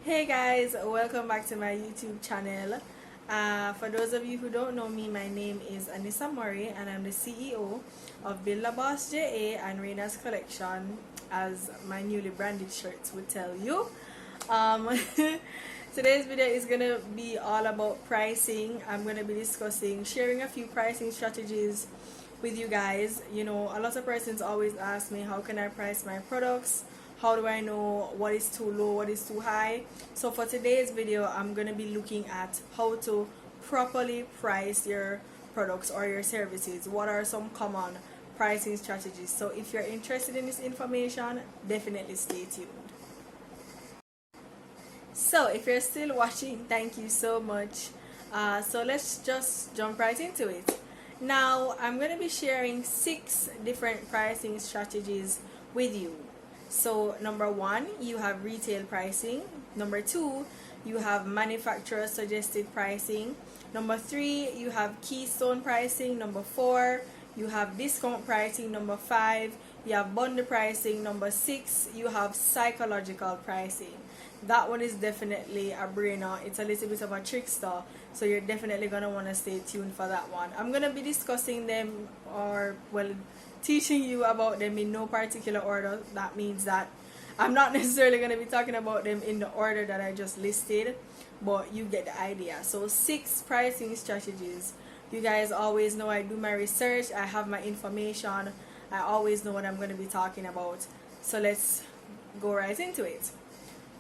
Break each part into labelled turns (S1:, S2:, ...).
S1: Hey guys, welcome back to my YouTube channel. For those of you who don't know me, my name is Anissa Murray and I'm the CEO of Build a Boss JA and Reina's Collection, as my newly branded shirts would tell you. Um, Today's video is going to be all about pricing. I'm going to be sharing a few pricing strategies with you guys. You know, a lot of persons always ask me, how can I price my products? How do I know what is too low, what is too high? So for today's video, I'm going to be looking at how to properly price your products or your services. What are some common pricing strategies? So if you're interested in this information, definitely stay tuned. So if you're still watching, thank you so much. So let's just jump right into it. Now I'm going to be sharing 6 different pricing strategies with you. So number 1, you have retail pricing. Number 2, you have manufacturer suggested pricing. Number 3, you have keystone pricing. Number 4, you have discount pricing. Number 5, you have bundle pricing. Number 6, you have psychological pricing. That one is definitely a brainer. It's a little bit of a trickster, so you're definitely going to want to stay tuned for that one. I'm going to be discussing them, or well, teaching you about them in no particular order. That means that I'm not necessarily going to be talking about them in the order that I just listed, but you get the idea. So 6 pricing strategies. You guys always know I do my research, I have my information, I always know what I'm going to be talking about. So let's go right into it.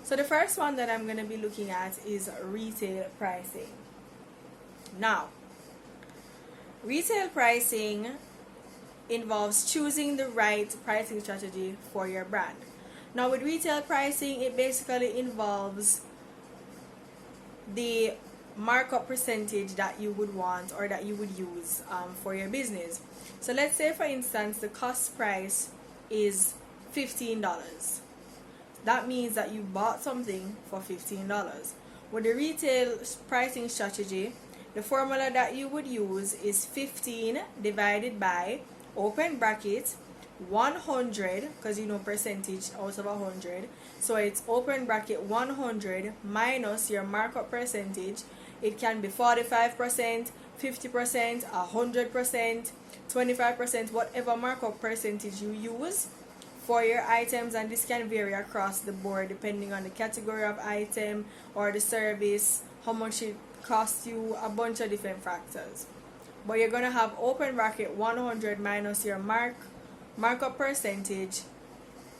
S1: So the first one that I'm going to be looking at is retail pricing. Now, retail pricing involves choosing the right pricing strategy for your brand. Now with retail pricing, it basically involves the markup percentage that you would want or that you would use for your business. So let's say, for instance, the cost price is $15. That means that you bought something for $15. With the retail pricing strategy, the formula that you would use is 15 divided by, open bracket, 100, because you know percentage out of 100. So it's open bracket 100 minus your markup percentage. It can be 45%, 50%, 100%, 25%, whatever markup percentage you use for your items, and this can vary across the board depending on the category of item or the service, how much it costs you, a bunch of different factors. But you're going to have open bracket 100 minus your markup percentage,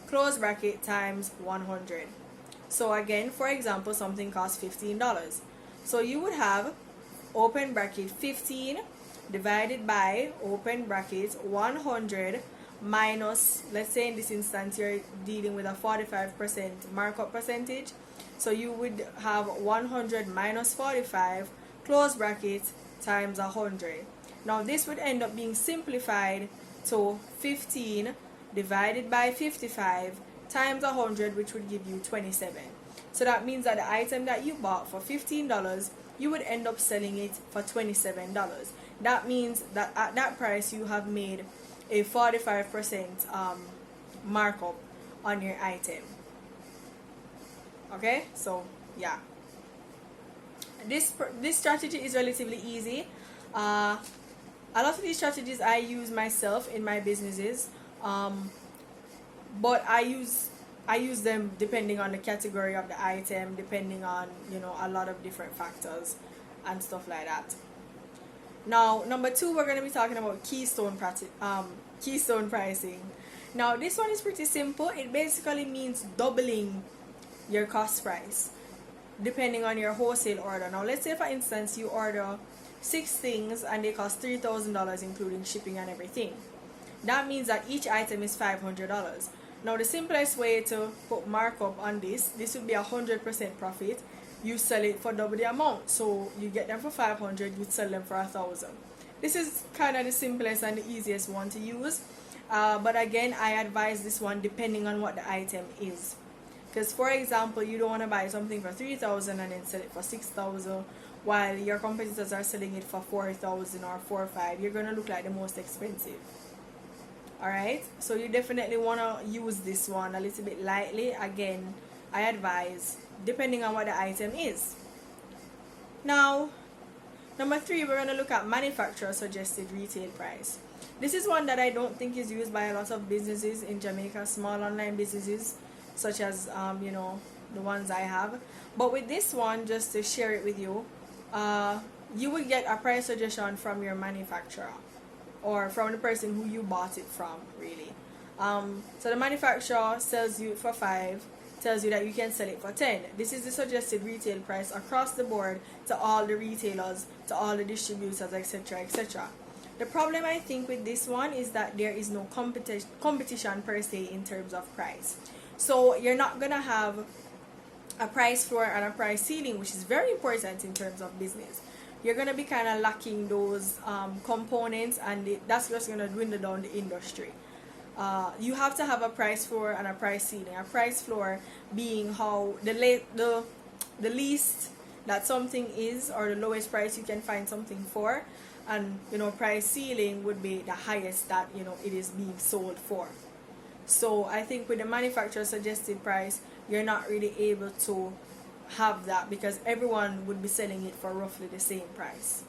S1: close bracket, times 100. So again, for example, something costs $15. So you would have open bracket 15 divided by, open bracket, 100 minus, let's say in this instance you're dealing with a 45% markup percentage, so you would have 100 minus 45, close bracket, times 100. Now this would end up being simplified to 15 divided by 55 times 100, which would give you 27. So that means that the item that you bought for $15, you would end up selling it for $27. That means that at that price you have made a 45% markup on your item. Okay, so yeah, this strategy is relatively easy. A lot of these strategies I use myself in my businesses, but I use them depending on the category of the item, depending on, you know, a lot of different factors and stuff like that. Now, number 2, we're going to be talking about keystone pricing. Now, this one is pretty simple. It basically means doubling your cost price depending on your wholesale order. Now, let's say, for instance, you order 6 things and they cost $3,000 including shipping and everything. That means that each item is $500. Now, the simplest way to put markup on this would be 100% profit. You sell it for double the amount, so you get them for 500, you sell them for 1,000. This is kind of the simplest and the easiest one to use, but again, I advise this one depending on what the item is, because for example, you don't want to buy something for 3,000 and then sell it for 6,000 while your competitors are selling it for 4,000 or 4,500. You're going to look like the most expensive. Alright, so you definitely want to use this one a little bit lightly. Again, I advise, depending on what the item is. Now, number 3, we're going to look at manufacturer suggested retail price. This is one that I don't think is used by a lot of businesses in Jamaica, small online businesses, such as, the ones I have. But with this one, just to share it with you, you would get a price suggestion from your manufacturer or from the person who you bought it from, really. So the manufacturer sells you for 5, tells you that you can sell it for 10. This is the suggested retail price across the board to all the retailers, to all the distributors, etc., etc. The problem I think with this one is that there is no competition per se in terms of price. So you're not gonna have a price floor and a price ceiling, which is very important in terms of business. You're gonna be kind of lacking those components, and that's just gonna dwindle down the industry. You have to have a price floor and a price ceiling. A price floor being how the least that something is, or the lowest price you can find something for, and price ceiling would be the highest that it is being sold for. So I think with the manufacturer suggested price, you're not really able to have that because everyone would be selling it for roughly the same price.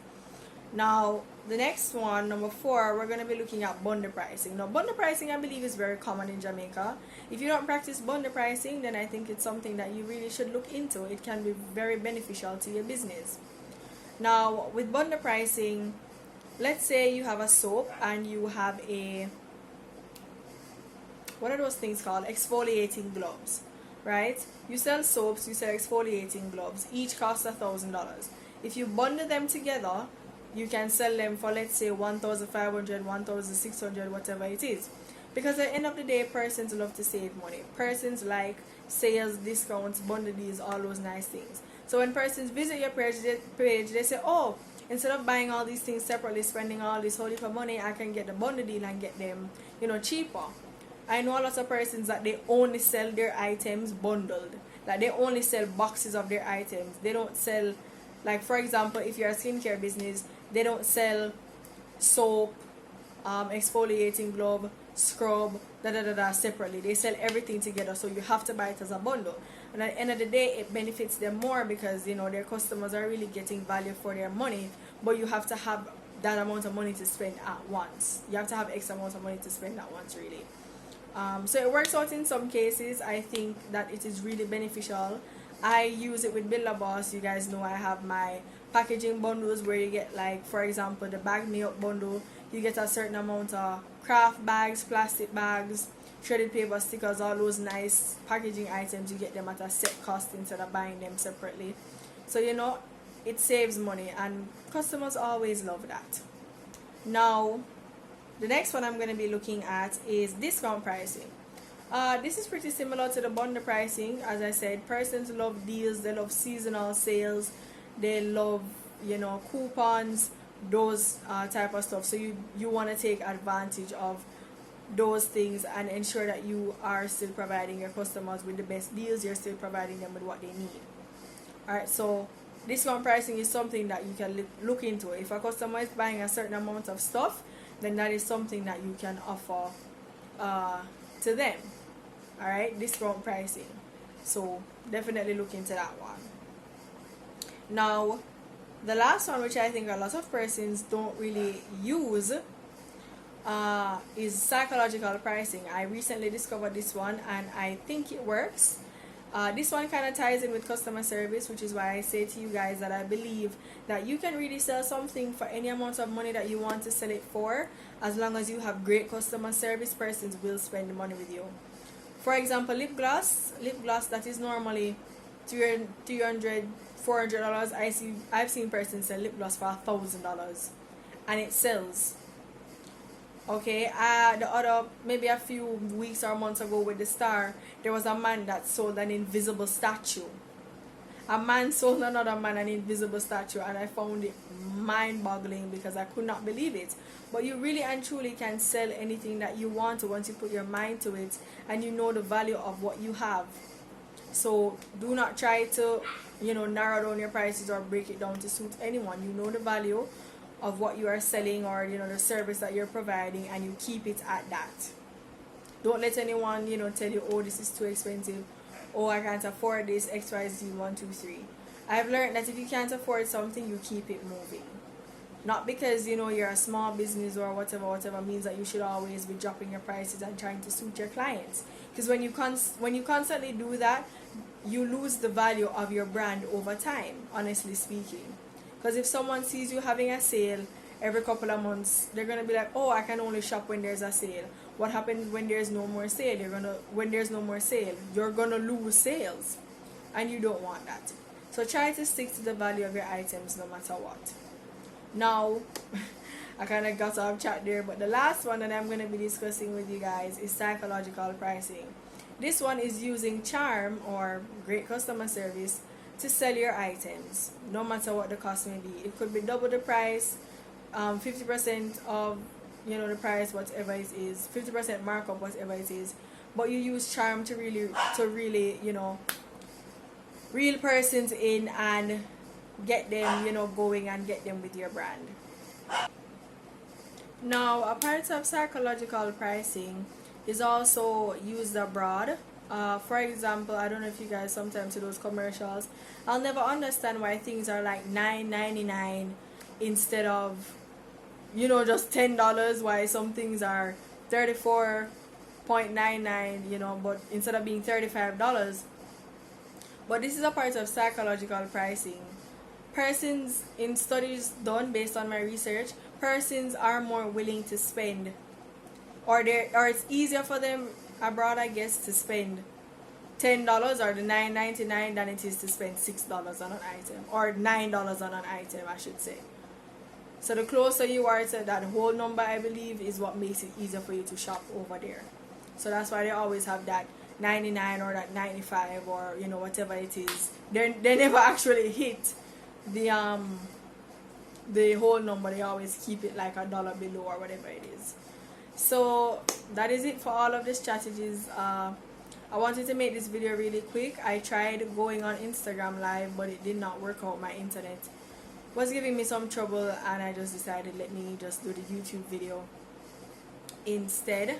S1: Now, the next one, number 4, we're going to be looking at bundle pricing. Now, bundle pricing, I believe, is very common in Jamaica. If you don't practice bundle pricing, then I think it's something that you really should look into. It can be very beneficial to your business. Now, with bundle pricing, let's say you have a soap and you have what are those things called? Exfoliating gloves, right? You sell soaps, you sell exfoliating gloves. Each costs $1,000. If you bundle them together, you can sell them for, let's say, 1,500, 1,600, whatever it is. Because at the end of the day, persons love to save money. Persons like sales, discounts, bundle deals, all those nice things. So when persons visit your page, they say, oh, instead of buying all these things separately, spending all this whole heap of money, I can get the bundle deal and get them, cheaper. I know a lot of persons that they only sell their items bundled. Like they only sell boxes of their items. They don't sell, like for example, if you're a skincare business, they don't sell soap, exfoliating glove, scrub, separately. They sell everything together, so you have to buy it as a bundle. And at the end of the day, it benefits them more because their customers are really getting value for their money. But you have to have that amount of money to spend at once. You have to have X amount of money to spend at once, really. So it works out in some cases. I think that it is really beneficial. I use it with Builder Boss. You guys know I have my packaging bundles where you get, like, for example, the Bag Me Up bundle. You get a certain amount of craft bags, plastic bags, shredded paper, stickers, all those nice packaging items. You get them at a set cost instead of buying them separately. So it saves money, and customers always love that. Now, the next one I'm going to be looking at is discount pricing. This is pretty similar to the bundle pricing. As I said, persons love deals, they love seasonal sales, they love, coupons, those type of stuff. So you want to take advantage of those things and ensure that you are still providing your customers with the best deals, you're still providing them with what they need. Alright, so discount pricing is something that you can look into. If a customer is buying a certain amount of stuff, then that is something that you can offer to them. Alright, discount pricing. So definitely look into that one. Now, the last one, which I think a lot of persons don't really use, is psychological pricing. I recently discovered this one and I think it works. This one kind of ties in with customer service, which is why I say to you guys that I believe that you can really sell something for any amount of money that you want to sell it for. As long as you have great customer service, persons will spend the money with you. For example, lip gloss that is normally $300, $400. I've seen persons sell lip gloss for $1,000 and it sells. Okay, the other, maybe a few weeks or months ago with the Star, there was a man that sold an invisible statue. A man sold another man an invisible statue, and I found it mind-boggling because I could not believe it. But you really and truly can sell anything that you want to once you put your mind to it and you know the value of what you have. So do not try to, narrow down your prices or break it down to suit anyone. You know the value of what you are selling or the service that you're providing, and you keep it at that. Don't let anyone tell you, oh, this is too expensive, oh, I can't afford this, XYZ 123. I've learned that if you can't afford something, you keep it moving. Not because you're a small business or whatever means that you should always be dropping your prices and trying to suit your clients. Because when you constantly do that, you lose the value of your brand over time, honestly speaking. Because if someone sees you having a sale every couple of months, they're gonna be like, oh, I can only shop when there's a sale. What happens when there's no more sale? When there's no more sale, you're gonna lose sales, and you don't want that. So try to stick to the value of your items no matter what. Now, I kind of got off chat there, but the last one that I'm going to be discussing with you guys is psychological pricing. This one is using charm or great customer service to sell your items, no matter what the cost may be. It could be double the price, 50% of the price, whatever it is, 50% markup, whatever it is. But you use charm to really reel persons in and get them going and get them with your brand. Now, a part of psychological pricing is also used abroad. For example, I don't know if you guys sometimes see those commercials. I'll never understand why things are like $9.99 instead of just $10. Why some things are $34.99, but instead of being $35. But this is a part of psychological pricing. Persons, in studies done based on my research, persons are more willing to spend, or it's easier for them abroad, I guess, to spend $10 or the $9.99 than it is to spend $6 on an item, or $9 on an item, I should say. So the closer you are to that whole number, I believe, is what makes it easier for you to shop over there. So that's why they always have that 99 or that 95 or whatever it is. They never actually hit the whole number. They always keep it like $1 below or whatever it is. So that is it for all of the strategies. I wanted to make this video really quick. I tried going on Instagram live, but it did not work out. My internet was giving me some trouble, and I just decided, let me just do the YouTube video instead.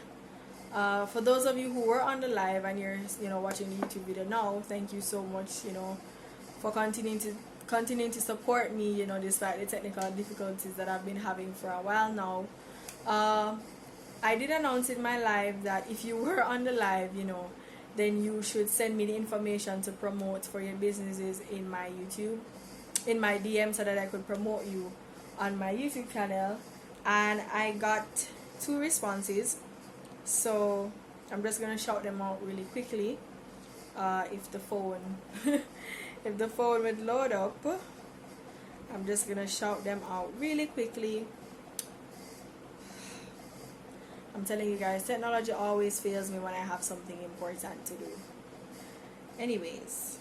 S1: For those of you who were on the live and you're watching the YouTube video now, thank you so much for continuing to support me despite the technical difficulties that I've been having for a while now. I did announce in my live that if you were on the live then you should send me the information to promote for your businesses in my DM, so that I could promote you on my YouTube channel. And I got 2 responses. So I'm just gonna shout them out really quickly. If the phone would load up, I'm just gonna shout them out really quickly. I'm telling you guys, technology always fails me when I have something important to do. Anyways,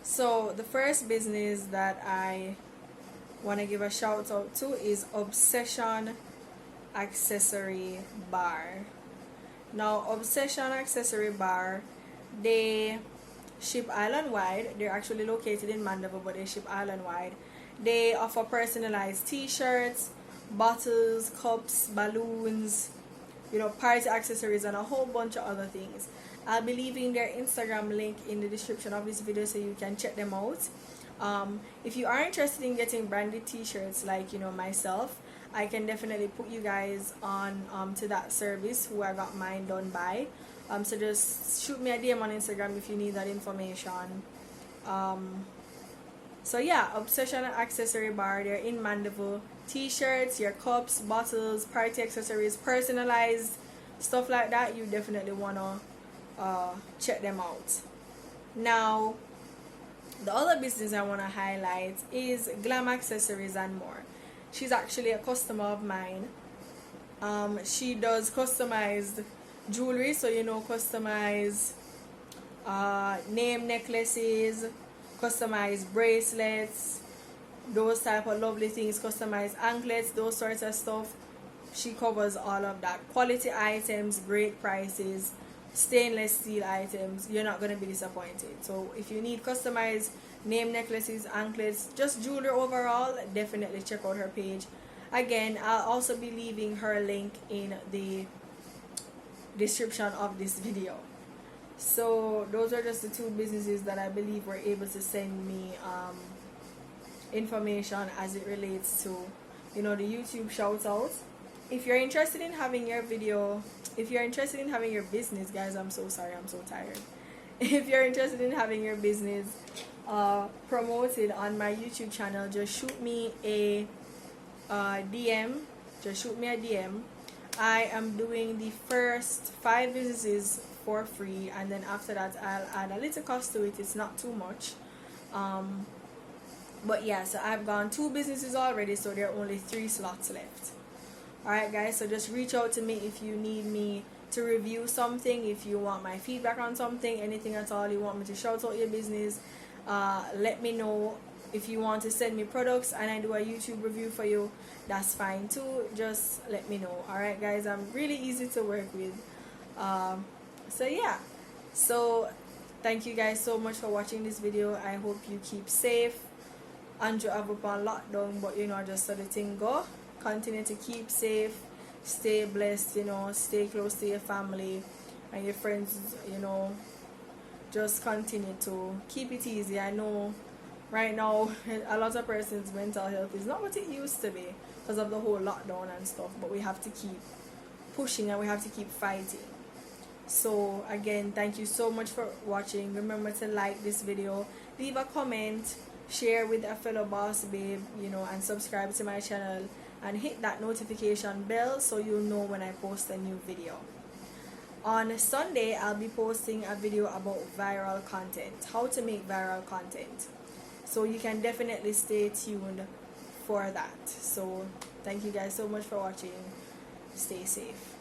S1: so the first business that I want to give a shout out to is Obsession Accessory Bar. Now, Obsession Accessory Bar, they ship island wide. They're actually located in Mandeville, but they ship island wide. They offer personalized t-shirts, bottles, cups, balloons, party accessories, and a whole bunch of other things. I'll be leaving their Instagram link in the description of this video so you can check them out. If you are interested in getting branded t-shirts like myself, I can definitely put you guys on to that service, who I got mine done by. So just shoot me a DM on Instagram if you need that information. So yeah, Obsession Accessory Bar, they're in Mandeville. T-shirts, your cups, bottles, party accessories, personalized stuff like that, you definitely wanna check them out. Now, the other business I want to highlight is Glam Accessories and More. She's actually a customer of mine. She does customized jewelry, so customize name necklaces, customized bracelets, those type of lovely things, customized anklets, those sorts of stuff. She covers all of that. Quality items, great prices, stainless steel items. You're not going to be disappointed. So if you need customized name necklaces, anklets, just jewelry overall, definitely check out her page. Again, I'll also be leaving her link in the description of this video. So those are just the two businesses that I believe were able to send me information as it relates to, you know, the YouTube shout out. If you're interested in having your video, if you're interested in having your business, guys, I'm so sorry, I'm so tired. If you're interested in having your business promoted on my YouTube channel, just shoot me a DM. Just shoot me a DM. I am doing the first 5 businesses for free, and then after that I'll add a little cost to it. It's not too much. But yeah, so I've gone 2 businesses already, so there are only 3 slots left. Alright guys, so just reach out to me if you need me to review something, if you want my feedback on something, anything at all, you want me to shout out your business, let me know. If you want to send me products and I do a YouTube review for you, that's fine too. Just let me know. Alright guys, I'm really easy to work with. So yeah, so thank you guys so much for watching this video. I hope you keep safe. Andrew have up on lockdown, but you know, just so the thing go. Continue to keep safe, stay blessed, you know, stay close to your family and your friends, you know. Just continue to keep it easy. I know right now a lot of persons' mental health is not what it used to be because of the whole lockdown and stuff, but we have to keep pushing and we have to keep fighting. So again, thank you so much for watching. Remember to like this video, leave a comment, share with a fellow boss babe, you know, and subscribe to my channel and hit that notification bell so you'll know when I post a new video. On Sunday, I'll be posting a video about viral content, how to make viral content. So you can definitely stay tuned for that. So thank you guys so much for watching. Stay safe.